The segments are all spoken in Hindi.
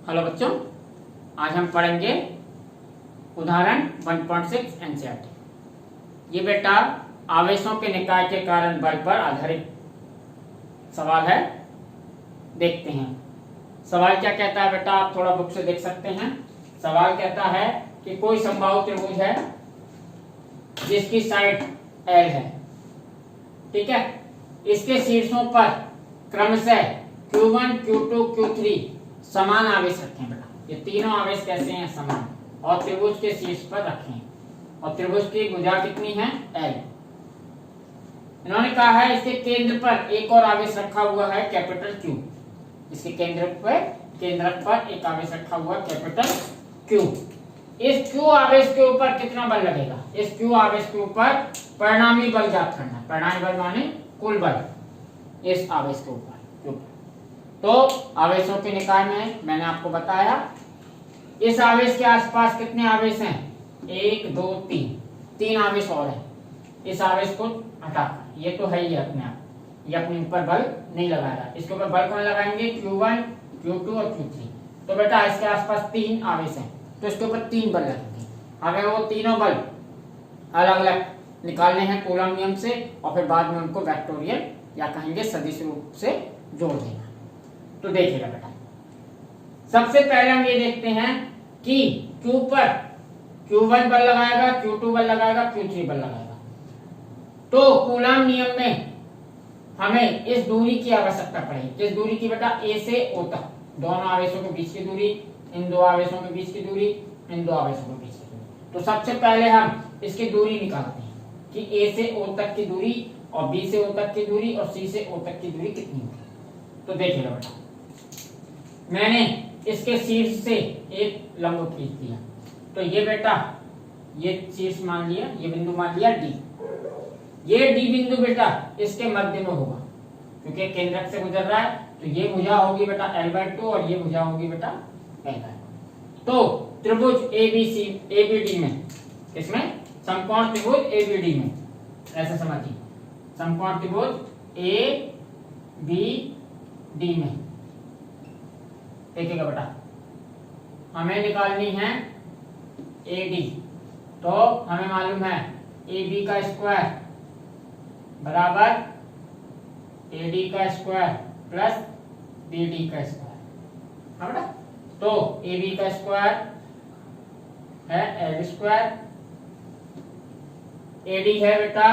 हेलो बच्चों, आज हम पढ़ेंगे उदाहरण 1.6 एनसीईआरटी। ये बेटा आवेशों के निकाय के कारण बल पर आधारित सवाल है। देखते हैं सवाल क्या कहता है। बेटा आप थोड़ा बुक से देख सकते हैं। सवाल कहता है कि कोई समबाहु त्रिभुज है जिसकी साइड L है, ठीक है। इसके शीर्षों पर क्रमशः Q1, Q2, Q3 समान आवेश रखें। बेटा ये तीनों आवेश कैसे हैं? समान, और त्रिभुज के शीर्ष पर रखें। और त्रिभुज की भुजा कितनी है? L। इन्होंने कहा है इसके केंद्र पर एक और आवेश रखा हुआ है कैपिटल Q। इसके केंद्रक पर एक आवेश रखा हुआ कैपिटल Q। इस Q आवेश के ऊपर कितना बल लगेगा? इस Q आवेश के ऊपर परिणामी बल ज्ञात करना है। परिणामी बल माने कुल बल इस आवेश के ऊपर। तो आवेशों के निकाय में मैंने आपको बताया इस आवेश के आसपास कितने आवेश हैं? 1 2 3 आवेश और हैं। इस आवेश को हटाकर, ये तो है ही अपने आप, ये अपने ऊपर बल नहीं लगा रहा। इसके ऊपर बल कौन लगाएंगे? Q1, Q2 और Q3। तो बेटा इसके आसपास 3 आवेश हैं, तो इसके ऊपर 3 बल लगेंगे। हमें वो तीनों बल अलग अलग निकालने हैं कूलम नियम से, और फिर बाद में उनको वेक्टोरियल या कहेंगे सदिश रूप से जोड़ देना। तो देखिएगा बेटा, सबसे पहले हम ये देखते हैं कि Q पर Q1 बल लगाएगा, Q2 बल लगाएगा, Q3 बल लगाएगा। तो कूलम नियम में हमें इस दूरी की आवश्यकता पड़ेगी। किस दूरी की बेटा? A से O तक, दोनों आवेशों के बीच की दूरी, इन दो आवेशों के बीच की दूरी, इन दो आवेशों के बीच की दूरी। तो सबसे पहले हम इसकी दूरी निकालते हैं कि A से O तक की दूरी और B से O तक की दूरी और C से O तक की दूरी कितनी होगी। तो देखिएगा बेटा, मैंने इसके शीर्ष से एक लंब खींच दिया। तो ये बेटा ये शीर्ष मान लिया, ये बिंदु मान लिया D। ये D बिंदु बेटा इसके मध्य में होगा, क्योंकि केंद्रक से गुजर रहा है। तो ये भुजा होगी बेटा L/2 और ये भुजा होगी बेटा L/2। तो त्रिभुज ABD में, इसमें समकोण त्रिभुज ABD में, ऐसा समझिए, समकोण त्रिभुज ABD में देखिएगा बेटा, हमें निकालनी है AD। तो हमें मालूम है AB का स्क्वायर बराबर AD का स्क्वायर प्लस BD का स्क्वायर। हाँ बेटा, तो AB का स्क्वायर है L स्क्वायर, AD है बेटा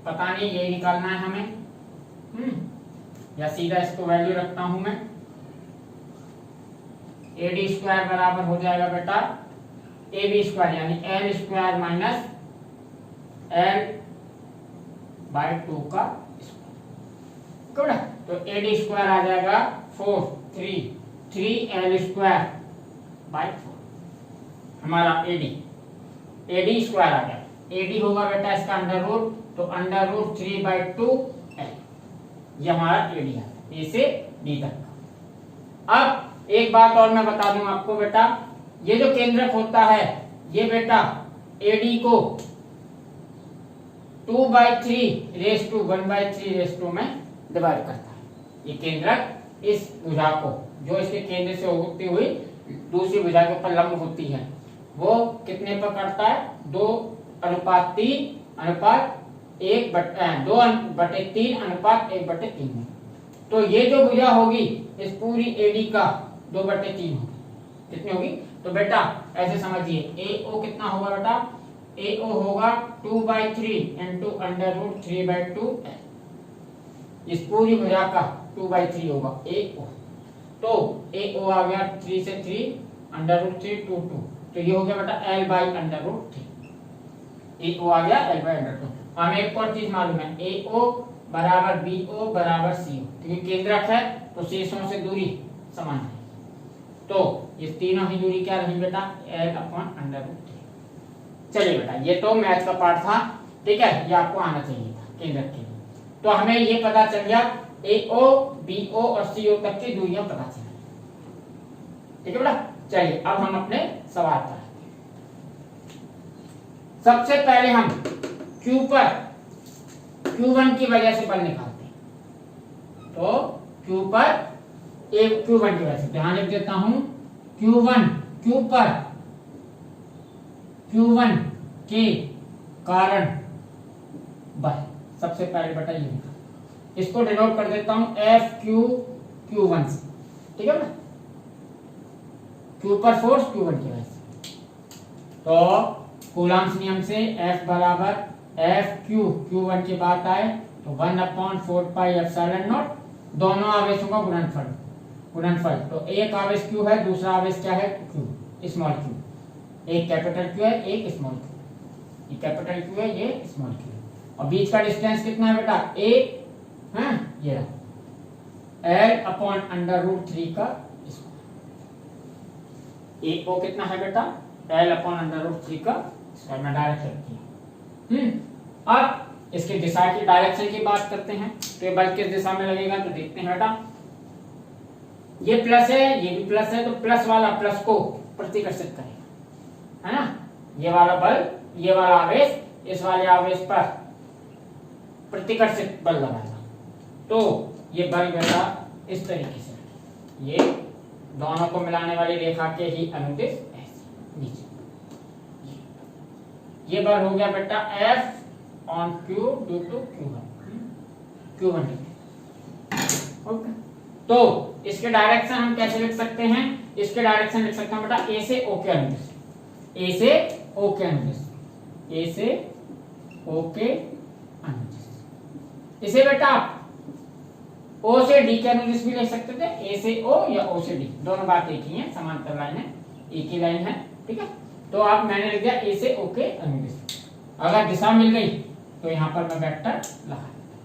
पता नहीं, यही निकालना है हमें। या सीधा इसको वैल्यू रखता हूं मैं। AD स्क्वायर बराबर हो जाएगा बेटा AB स्क्वायर यानी L स्क्वायर माइनस L/2 का स्क्वायर। तो AD स्क्वायर आ जाएगा 3L स्क्वायर बाय 4। हमारा AD स्क्वायर आ गया। AD होगा बेटा इसका अंडर रूट, तो अंडर रूट 3/2L। ये हमारा AD है, A से D तक का। अब एक बात और मैं बता दूं आपको बेटा, ये जो केंद्रक होता है ये बेटा AD को 2/3 में डिवाइड करता है। ये केंद्रक इस भुजा को, जो इसके केंद्र से होती हुई दूसरी भुजा के ऊपर लंब होती है, वो कितने पर करता है? 2:3 में। तो ये जो भुजा होगी इस पूरी AD का 2/3 होगी। कितनी होगी? तो बेटा ऐसे समझिए, AO कितना होगा बेटा? AO होगा 2/3 इंटू अंडर रूट 3/2L। इस पूरी भुजा का 2/3 होगा AO। तो AO आ गया 3 से 3 अंडर रूट 3 2 2। तो ये हो गया बेटा L/√3। AO आ गया L/√3। हमें एक और चीज मालूम है, AO बराबर BO बराबर CO। क्योंकि केंद्रक है तो शीर्षों से दूरी समान है। तो ये तीनों ही दूरी क्या रही बेटा? L/√3। चलिए बेटा, ये तो मैथ का पार्ट था, ठीक है, ये आपको आना चाहिए था केंद्रक के लिए। तो हमें ये पता चल गया AO, BO और CO तक की दूरियां पता चली, ठीक है बेटा। चलिए अब हम अपने सवाल पर, सबसे पहले हम Q पर Q1 की वजह से बल निकालते हैं। तो Q पर Q1 की वजह से ध्यान रख देता हूं Q1 Q पर Q1 के कारण बल। सबसे पहले बेटा ये लिखा, इसको डिनोट कर देता हूं FQ Q1 से, ठीक है ना, Q पर फोर्स Q1 की वजह से। तो कूलम्ब्स नियम से F बराबर FQ Q1 की बात आए तो 1/4 पाई एप्सिलॉन नॉट, दोनों आवेशों का गुणनफल। तो एक आवेश Q है, दूसरा आवेश क्या है Q, स्मॉल q। एक कैपिटल Q है, एक स्मॉल q। ये कैपिटल Q है, ये स्मॉल q है। और बीच का डिस्टेंस कितना है बेटा, a है, ये L/√3 का स्क्वायर। a को कितना है बेटा, L/√3 का स्क्वायर। में डायरेक्ट रख दिया। अब इसकी दिशा की, डायरेक्शन की बात करते हैं। तो ये बल किस दिशा में लगेगा, तो देखते हैं बेटा, ये प्लस है, ये भी प्लस है, तो प्लस वाला प्लस को प्रतिकर्षित करेगा, है ना। ये वाला बल, ये वाला आवेश इस वाले आवेश पर प्रतिकर्षित बल लगाएगा। तो ये बल बेटा इस तरीके से, ये दोनों को मिलाने वाली रेखा के ही अनुदिश ऐसे नीचे, ये बल हो गया बेटा F/Q due to Q1। Okay, तो इसके डायरेक्शन हम कैसे लिख सकते हैं, इसके डायरेक्शन लिख सकते हैं बेटा A से O के अनुदिश, A से O के अनुदिश, A से O के अनुदिश। इसे बेटा आप O से D के अनुदिश भी लिख सकते थे, A से O या O से D, दोनों बात एक ही है, समांतर लाइन है, एक ही लाइन है, ठीक है। तो आप मैंने लिख दिया A से O के अनुदिश। अगर दिशा मिल गई तो यहां पर मैं वेक्टर लगा देता,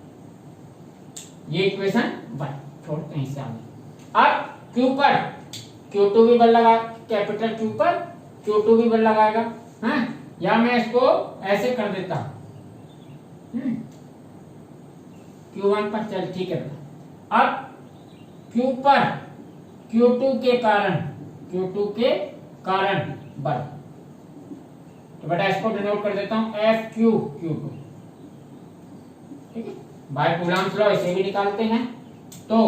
ये इक्वेशन 1 छोड़ते हैं, इससे आगे। अब Q पर Q2 भी बल लगा, कैपिटल Q पर Q2 भी बल लगाएगा, हाँ, या मैं इसको ऐसे कर देता हूं, Q1 पर, चल ठीक है। अब Q पर Q2 के कारण बल, तो बेटा इसको डिनोट कर देता हूं FQ Q2, ठीक है। बाय कूलम्ब्स लॉ इसे भी निकालते हैं, तो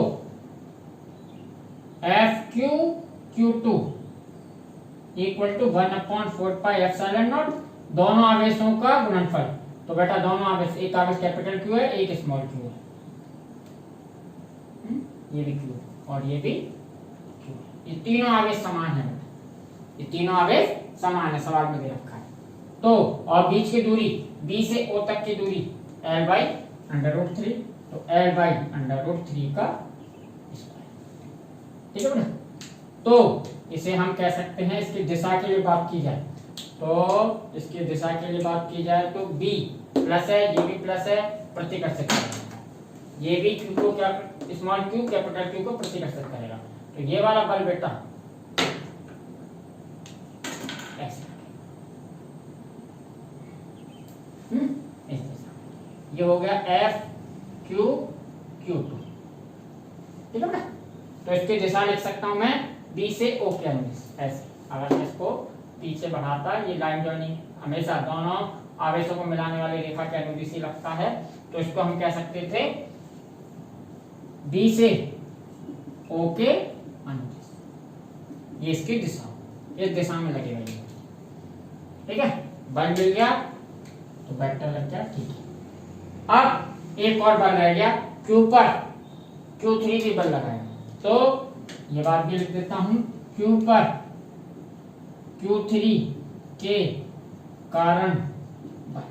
FQ Q2 equal to 1/4 pi epsilon naught, दोनों आवेशों का गुणनफल। तो बेटा दोनों आवेश, एक आवेश कैपिटल Q है, एक स्मॉल q है, ये भी Q है और ये भी Q है। ये तीनों आवेश समान है बेटा, ये तीनों आवेश समान है, सवाल में दे रखा है। तो और बीच की दूरी B से O तक की दूरी L/√3, तो L/√3 का स्क्वायर, ठीक है बेटा। तो इसे हम कह सकते हैं, इसकी दिशा के लिए बात की जाए तो, इसकी दिशा के लिए बात की जाए तो B प्लस है, ये भी प्लस है, प्रतिकर्षित करेगा, ये भी Q को क्या, स्मॉल q कैपिटल Q को प्रतिकर्षित करेगा। तो ये वाला बल बेटा ऐसे, ये हो गया FQ Q2, ठीक है बेटा। तो इसकी दिशा लिख सकता हूं मैं B से O के अनुदिश, ऐसे। अगर मैं इसको पीछे बढ़ाता, ये लाइन जॉइनिंग हमेशा दोनों आवेशों को मिलाने वाली रेखा के अनुदिश ही लगता है, तो इसको हम कह सकते थे B से O के अनुदिश, ये इसकी दिशा, इस दिशा में लगेगा ये, ठीक है। बल मिल गया तो वेक्टर लग गया, ठीक है। अब एक और बल रह गया, Q पर Q3 भी बल लगाएगा, तो ये बात भी लिख देता हूं, Q पर Q3 के कारण बल,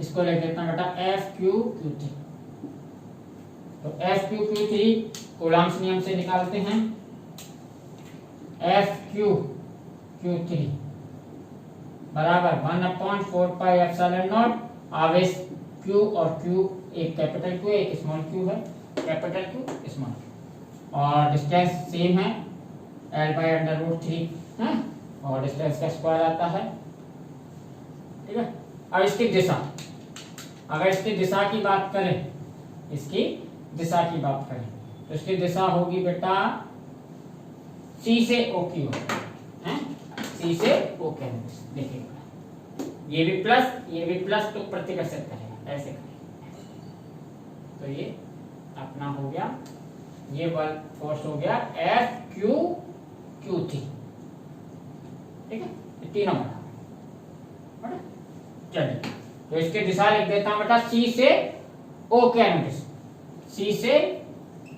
इसको लिख देता हूं बेटा FQ Q3। तो FQ Q3 कूलम्ब्स नियम से निकालते हैं, FQ Q3 बराबर 1/4 पाई एप्सिलॉन नॉट, आवेश Q और Q, एक कैपिटल Q एक स्मॉल q है, कैपिटल Q स्मॉल q, और डिस्टेंस सेम है L/√3 है, और डिस्टेंस का स्क्वायर आता है, ठीक है। अब इसकी दिशा, अगर इसकी दिशा की बात करें, इसकी दिशा की बात करें तो इसकी दिशा होगी बेटा C से O की ओर, है, C से O के अनुदिश। देखिए ये भी प्लस, तो प्रतिकर्षित करेगा, ऐसे करेगा, तो ये अपना हो गया, ये बल फोर्स हो गया FQ Q3, ठीक है, ये तीनों बराबर। चलिए तो इसकी दिशा लिख देता हूं बेटा C से O के अनुदिश, C से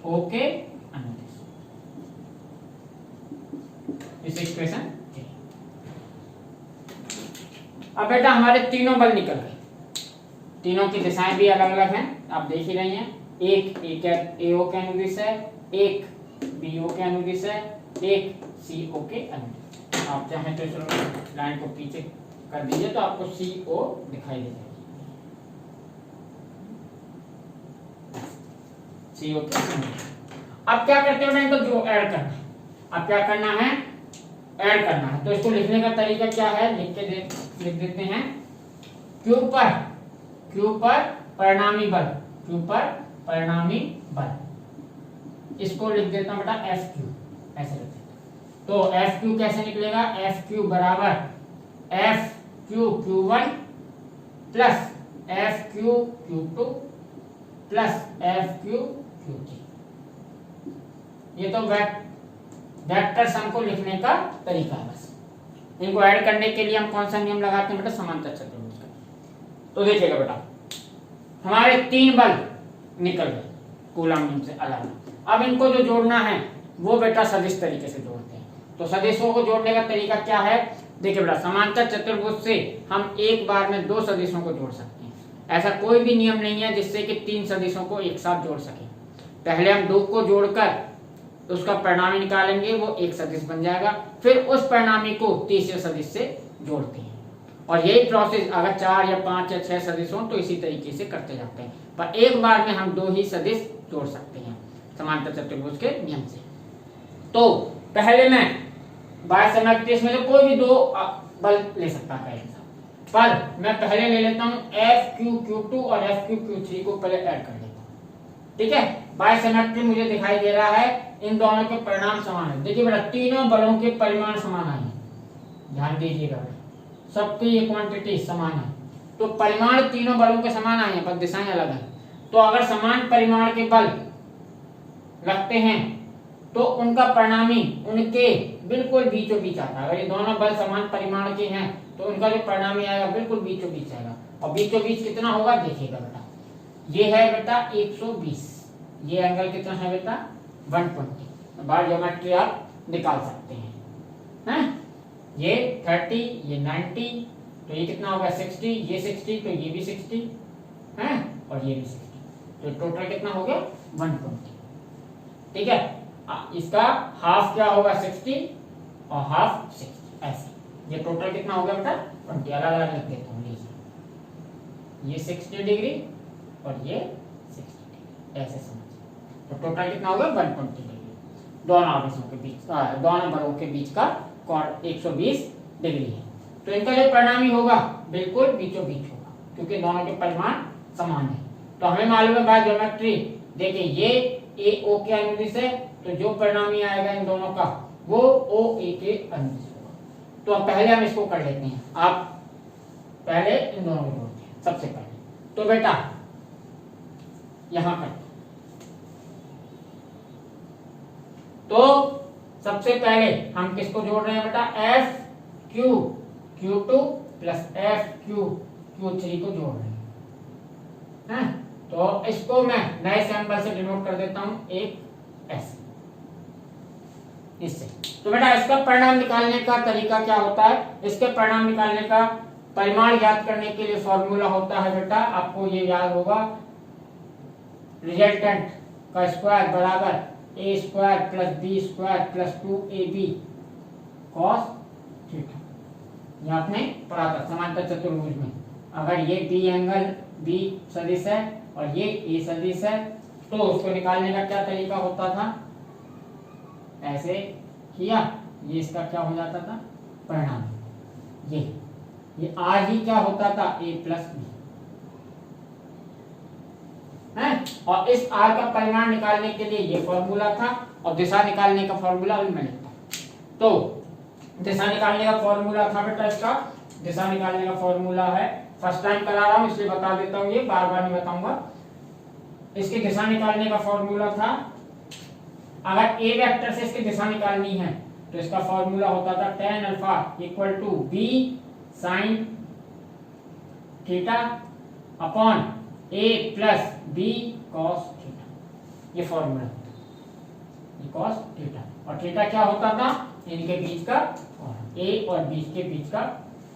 O के अनुदिश, इस इक्वेशन। अब बेटा हमारे तीनों बल निकल गए, तीनों की दिशाएं भी अलग अलग हैं, आप देख ही रही हैं। एक AO के अनुदिश है, एक BO के अनुदिश है, एक CO के अनुदिश। आप चाहें तो इस लाइन को पीछे कर दीजिए तो आपको CO दिखाई दे जाएगी, CO के अनुदिश। अब क्या करते हो, इनको जो ऐड करना है, अब क्या करना है, ऐड करना है। तो इसको लिखने का तरीका क्या है, लिख देते हैं Q पर परिणामी बल, Q पर परिणामी बल, इसको लिख देता हूं बेटा FQ, ऐसे लिख देता। तो FQ कैसे निकलेगा, FQ बराबर FQ Q1 plus FQ Q2 plus FQ Q3। ये तो वेक्टर सम को लिखने का तरीका है। बस इनको ऐड करने के लिए हम कौन सा नियम लगाते हैं बेटा, समांतर चतुर्भुज का। तो देखिएगा बेटा हमारे तीन बल निकल गए कूलम नियम से अलग। अब इनको जो जोड़ना है वो बेटा सदिश तरीके से जोड़ते हैं। तो सदिशों को जोड़ने का तरीका क्या है, देखिए बेटा समांतर चतुर्भुज से हम एक बार में दो सदिशों को जोड़ सकते हैं। ऐसा कोई भी नियम नहीं है जिससे कि तीन सदिशों को एक साथ जोड़ सके। पहले हम दो को जोड़कर उसका परिणामी निकालेंगे, वो एक सदिश बन जाएगा, फिर उस परिणामी को तीसरे सदिश से जोड़ते हैं। और यही प्रोसेस अगर 4 या 5 या 6 सदिश हो तो इसी तरीके से करते जाते हैं, पर एक बार में हम दो ही सदिश जोड़ सकते हैं समांतर चतुर्भुज के नियम से। तो पहले मैं बाय सिमेट्रिस में कोई भी दो बल ले सकता है, पर मैं पहले ले लेता हूं FQ और FQ को पहले ऐड कर लेता हूं, ठीक है। बाय सिमेट्री मुझे दिखाई दे रहा है इन दोनों के परिणाम समान है। देखिए बेटा तीनों बलों के परिमाण समान आए हैं, ध्यान दीजिएगा, सबकी ये क्वांटिटी समान है। तो परिमाण तीनों बलों के समान आए हैं पर दिशाएं अलग हैं। तो अगर समान परिमाण के बल रखते हैं तो उनका परिणामी उनके बिल्कुल बीचों बीच आता है। अगर ये दोनों बल समान परिमाण के हैं तो उनका जो परिणामी आएगा बिल्कुल बीचों बीच आएगा। और बीचों बीच कितना होगा देखिएगा बेटा, ये है बेटा 120, ये एंगल कितना है बेटा 120। बार ज्योमेट्री आप निकाल सकते हैं, ये 30 ये 90, तो ये कितना होगा 60, ये 60 तो ये भी 60 है और ये भी 60, तो टोटल कितना हो गया 120, ठीक है। इसका हाफ क्या होगा 60 और हाफ 60, ऐसे ये टोटल कितना हो गया बेटा 20। अलग अलग लिख देता हूँ, ये 60 डिग्री और ये 60 डिग्री, ऐसे समझ। तो टोटल कितना होगा 120 डिग्री, दोनों आवेशों के बीच, दोनों बलों के बीच का कोण 120 डिग्री है। तो इनका जो परिणामी होगा बिल्कुल बीचों बीच होगा क्योंकि दोनों के परिमाण समान है। तो हमें मालूम है बाय ज्योमेट्री, देखिए ये AO के अनुदिश है, तो जो परिणामी आएगा इन दोनों का वो OA के अनुदिश होगा। तो अब पहले हम इसको कर लेते हैं, आप पहले इन दोनों को जोड़ते हैं सबसे पहले। तो बेटा यहां करते हैं, तो सबसे पहले हम किसको जोड़ रहे हैं बेटा FQ Q2 plus FQ Q3 को जोड़ रहे हैं। तो इसको मैं नए सिंबल से डिनोट कर देता हूं, एक ऐसे इससे। तो बेटा इसका परिणाम निकालने का तरीका क्या होता है, इसके परिणाम निकालने का परिमाण ज्ञात करने के लिए फॉर्मूला होता है बेटा, आपको ये याद होगा, रिजल्टेंट का स्क्वायर बराबर A square plus B square plus 2AB cos theta. ये आपने पढ़ा था समांतर चतुर्भुज में। अगर ये B एंगल B सदिश है और ये A सदिश है तो उसको निकालने का क्या तरीका होता था, ऐसे किया, ये इसका क्या हो जाता था परिणाम, ये आज ही क्या होता था A प्लस B है। और इस R का परिमाण निकालने के लिए ये फॉर्मूला था और दिशा निकालने का फॉर्मूला अभी मैं लिखता हूं। तो दिशा निकालने का फॉर्मूला था बेटा, इसका दिशा निकालने का फॉर्मूला है, फर्स्ट टाइम करा रहा हूं इसलिए बता देता हूं, ये बार बार नहीं बताऊंगा। इसकी दिशा निकालने का फॉर्मूला था, अगर A वेक्टर से इसकी दिशा निकालनी है तो इसका फॉर्मूला होता था tan alpha equal to b sine theta upon a plus b cos theta. ये फॉर्मूला होता है, कॉस थीटा। और थीटा क्या होता था? इनके बीच का कोण, a और b के बीच का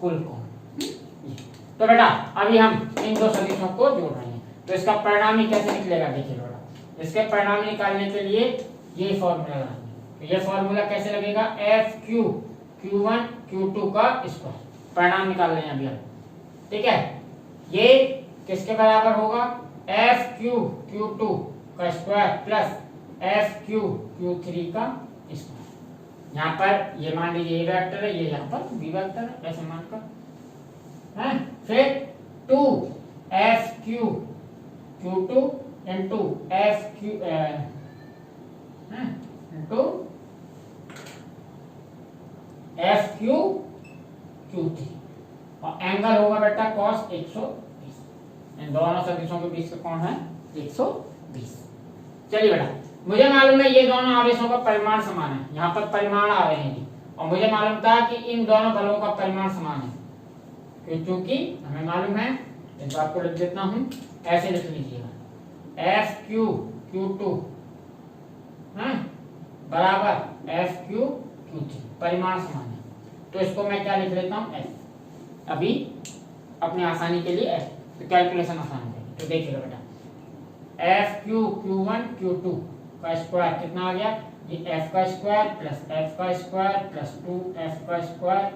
कुल कोण। तो बेटा अभी हम इन दो सदिशों को जोड़ रहे हैं, तो इसका परिणामी कैसे निकलेगा देखिए बेटा। इसके परिणामी निकालने के लिए ये फॉर्मूला लगाएंगे। तो ये फॉर्मूला कैसे लगेगा? एफ क्यू Q1 Q2 का स्क्वायर। परिणाम निकाल रहे हैं अभी हम, ठीक है। ये किसके बराबर होगा? एफ क्यू Q2 का square plus F Q Q3 का स्क्वायर। यहाँ पर ये मान लीजिए ये वेक्टर है, ये यहाँ पर बी वेक्टर है, ऐसे मानकर है। फिर 2 F Q Q2 into F Q into F Q Q3 और एंगल होगा बेटा cos 120। इन दोनों सदिशों के बीच का कोण है 120। चलिए बेटा, मुझे मालूम है ये दोनों आवेशों का परिमाण समान है, यहाँ पर परिमाण आ रहे हैं, और मुझे मालूम था कि इन दोनों बलों का परिमाण समान है, क्योंकि हमें मालूम है। इस बात को लिख देता हूं, ऐसे लिख लीजिएगा एफ क्यू Q2 बराबर एफ क्यू Q3, परिमाण समान है। तो इसको मैं क्या लिख लेता हूं? एफ। अभी अपनी आसानी के लिए एफ, तो कैलकुलेशन आसान है। तो देखिएगा बेटा, एफ क्यू Q1 Q2 का स्क्वायर कितना आ गया? ये एफ का स्क्वायर प्लस एफ का स्क्वायर प्लस 2f का स्क्वायर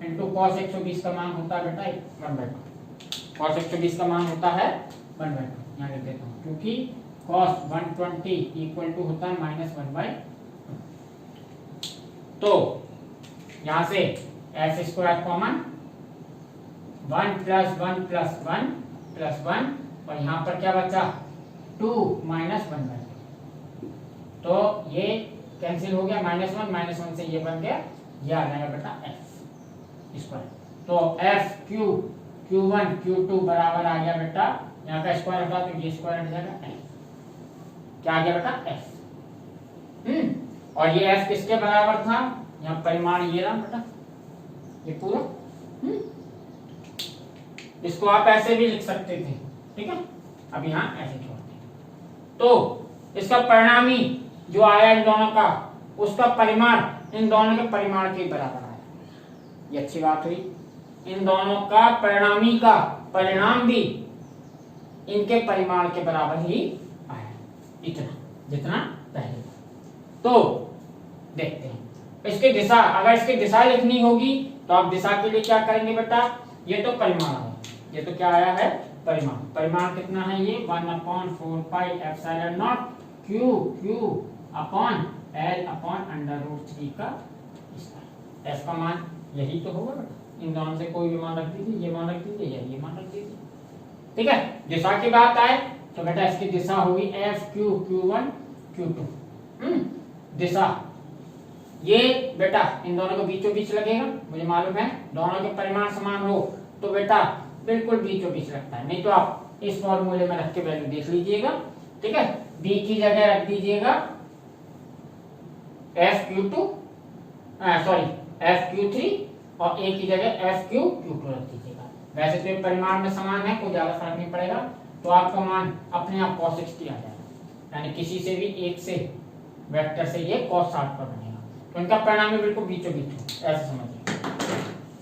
इंटू cos 120 का मान होता है बेटा 1/2। cos 120 का मान होता है 1/2, यहाँ लिख देता हूँ, क्योंकि cos 120 इक्वल टू होता है -1/2। तो यहाँ से F square common, 1 plus 1 plus 1 plus 1, और यहाँ पर क्या बचा? 2 माइनस 1/2। तो ये कैंसिल हो गया, -1 से ये बन गया, ये आ जाएगा बेटा एफ स्क्वायर। तो एफ क्यू Q1 Q2 बराबर आ गया बेटा, यहाँ का स्क्वायर हटा तो ये स्क्वायर हट जाएगा एफ। क्या आ गया बेटा? एफ। और ये एफ किसके बराबर था? यहाँ परिमाण ये रहा बेटा, ये पूरा। इसको आप ऐसे भी लिख सकते थे, ठीक है। अब यहाँ ऐसे छोड़ते हैं। तो इसका परिणामी जो आया इन दोनों का, उसका परिमाण इन दोनों के परिमाण के बराबर आया। ये अच्छी बात हुई। इन दोनों का परिणामी का परिणाम भी इनके परिमाण के बराबर ही आया, इतना जितना पहले। तो देखते हैं इसकी दिशा। अगर इसकी दिशा लिखनी होगी तो आप दिशा के लिए क्या करेंगे बेटा? ये तो परिमाण है, ये तो क्या आया है? परिमाण। परिमाण कितना है? ये 1/4πε0 Q अपॉन L अपॉन √3 का स्क्वायर। एफ का मान यही तो होगा बेटा। इन दोनों से कोई भी मान रख दीजिए, ये मान रख दीजिए या ये मान रख दीजिए, ठीक है। दिशा की बात आए तो बेटा इसकी दिशा होगी एफ क्यू Q1 Q2। दिशा ये बेटा इन दोनों के बीचों बीच लगेगा, मुझे मालूम है। दोनों के परिमाण समान हो तो बेटा बिल्कुल बीचों बीच लगता है, नहीं तो आप इस फॉर्मूले में रख के वैल्यू देख लीजिएगा, ठीक है। बी की जगह रख दीजिएगा एफ Q3 और ए की जगह एफ Q2 रख दीजिएगा। वैसे तो परिमाण में समान है, कोई ज्यादा फर्क नहीं पड़ेगा। तो आपका मान अपने आप cos 60 आ जाएगा, यानी किसी से भी एक से वेक्टर से ये cos 60 पर बनेगा। तो इनका परिणामी बिल्कुल बीचों बीच, ऐसे समझिए।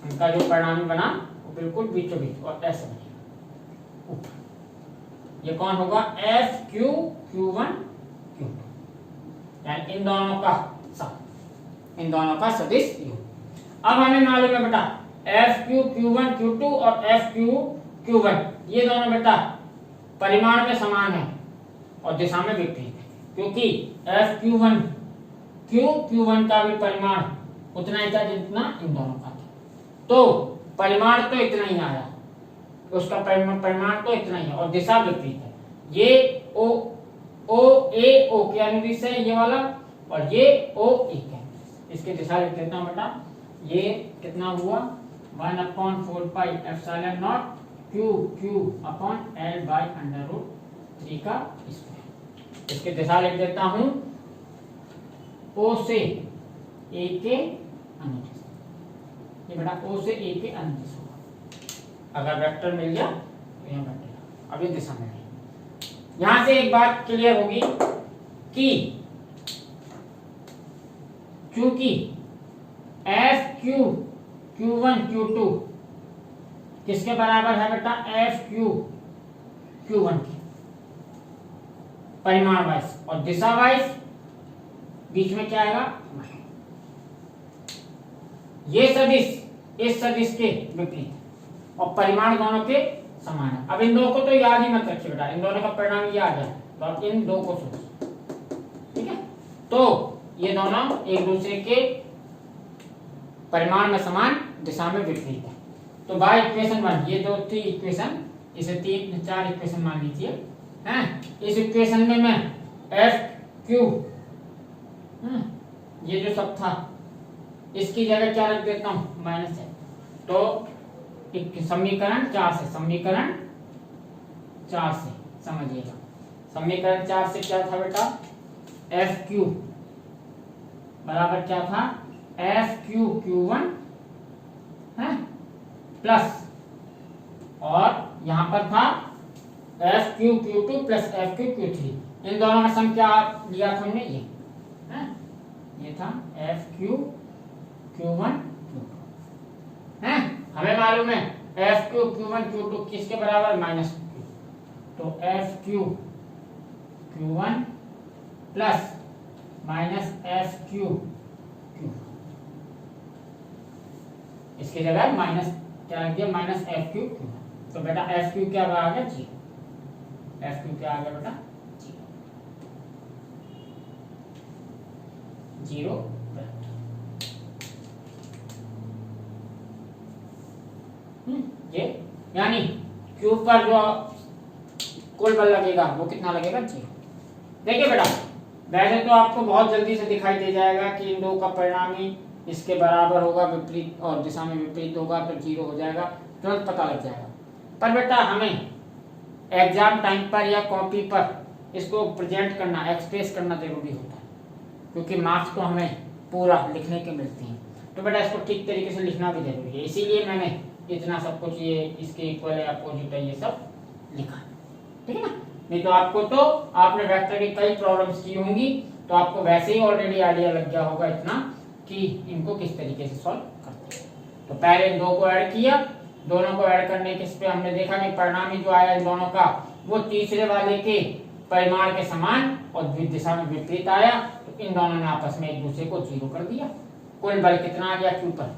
इनका जो परिणामी बना वो बिल्कुल बीचों बीच और ऐसे बनेगा। ये कौन होगा? एफ Q1 Q2, यानी इन दोनों का इन दोनों का सदिश योग। अब हमें मालूम है बेटा एफ Q1 Q2 और एफ Q1 ये दोनों बेटा परिमाण में समान है और दिशा में विपरीत, क्योंकि एफ Q1 का भी परिमाण उतना ही था जितना इन दोनों का था। तो परिमाण तो इतना ही आया, उसका परिमाण तो इतना ही है और दिशा विपरीत है। ये O के अनुदिश है ये वाला, और ये O के अनुदिश। इसकी दिशा लिख देता हूं बेटा, ये कितना हुआ? 1/4πε0 Q अपॉन L/√3 का स्क्वायर। इसकी दिशा लिख देता हूं, O से ए के अनुदिश, ये बेटा ओ से ए के अनुदिश होगा। अगर वेक्टर मिल गया तो यहाँ बैठेगा, अब ये दिशा में है। यहां से एक बात क्लियर होगी कि चूंकि एफ क्यू Q1 Q2 किसके बराबर है बेटा, एफ क्यू Q1 की परिमाण वाइज, और दिशा वाइज बीच में क्या आएगा, ये सदिश इस सदिश के विपरीत और परिमाण दोनों के समान है। अब इन दो को तो याद ही मत रखिए बेटा, इन दोनों का परिणाम ये आ जाए तो आप इन दो को सोच, ठीक है। तो ये दोनों एक दूसरे के परिमाण में समान, दिशा में विपरीत है। तो बाय इक्वेशन 1 ये दो थी इक्वेशन, इसे 3-4 इक्वेशन मान लीजिए हैं। इस इक्वेशन में मैं एफ क्यू ये जो सब था इसकी जगह क्या रख देता हूं, माइनस है। तो समीकरण 4 से, समीकरण 4 से समझिएगा, समीकरण 4 से क्या था बेटा, एफ क्यू बराबर क्या था, एफ क्यू Q1 है प्लस, और यहां पर था F Q Q2 plus F Q Q3। इन दोनों का सम क्या लिया था हमने, ये है, ये था एफ क्यू Q1 Q2 है। हमें मालूम है एफ क्यू Q1 Q2 किसके बराबर, माइनस क्यू। तो F Q Q1 plus minus F Q Q, इसकी जगह माइनस क्या रख दिया, माइनस एफ क्यू Q। तो बेटा एफ क्यू क्या आ गया, जी, एफ क्यू क्या आ गया बेटा, जीरो। ये यानी क्यू पर जो कुल बल लगेगा वो कितना लगेगा, जीरो। देखिए बेटा वैसे तो आपको बहुत जल्दी से दिखाई दे जाएगा कि इन दो का परिणाम ही इसके बराबर होगा, विपरीत और दिशा में विपरीत होगा तो जीरो हो जाएगा, तुरंत पता लग जाएगा। पर बेटा हमें एग्जाम टाइम पर या कॉपी पर इसको प्रेजेंट करना, एक्सप्रेस करना जरूरी होता है, क्योंकि मार्क्स तो हमें पूरा लिखने के मिलते हैं। तो बेटा इसको ठीक तरीके से लिखना भी जरूरी है, इसीलिए मैंने इतना सब कुछ ये इसके इक्वल है, अपोजिट है, ये सब लिखा, ठीक है ना। नहीं तो आपको तो आपने वेक्टर की कई प्रॉब्लम्स की होंगी तो आपको वैसे ही ऑलरेडी आइडिया लग गया होगा इतना कि इनको किस तरीके से सॉल्व करते हैं। तो पहले इन दो को ऐड किया, दोनों को ऐड करने के पे हमने देखा कि परिणामी जो आया इन दोनों का वो तीसरे वाले के परिमाण के समान और दिशा में विपरीत आया, तो इन दोनों ने आपस में एक दूसरे को जीरो कर दिया। कुल बल कितना आ गया, क्यू पर,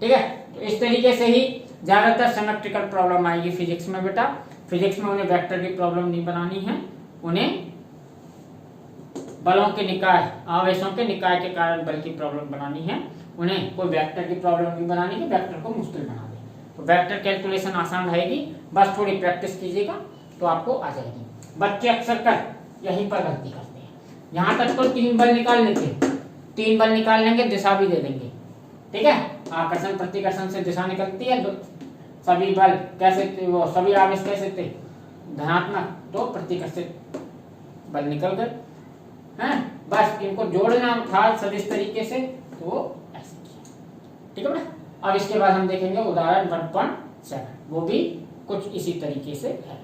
ठीक है। तो इस तरीके से ही ज्यादातर सिमेट्रिकल प्रॉब्लम आएगी फिजिक्स में बेटा। फिजिक्स में उन्हें वेक्टर की प्रॉब्लम नहीं बनानी है, उन्हें बलों के निकाय, आवेशों के निकाय के कारण बल की प्रॉब्लम बनानी है, उन्हें कोई वेक्टर की प्रॉब्लम नहीं बनानी है, वेक्टर को मुश्किल बना दे। तो वेक्टर कैलकुलेशन आसान रहेगी, बस थोड़ी प्रैक्टिस कीजिएगा तो आपको आ जाएगी। बच्चे अक्सर कर यहीं पर गलती करते हैं। यहाँ तक तो 3 बल निकाल लेते हैं, 3 बल निकाल लेंगे, दिशा भी दे देंगे, ठीक है। आकर्षण प्रतिकर्षण से दिशा निकलती है, सभी बल कैसे थे, वो सभी आवेश कैसे थे, धनात्मक, तो प्रतिकर्षित बल निकल गए हैं। बस इनको जोड़ना था सदिश तरीके से, तो वो ऐसे किया, ठीक है ना। अब इसके बाद हम देखेंगे उदाहरण 1.7, वो भी कुछ इसी तरीके से है।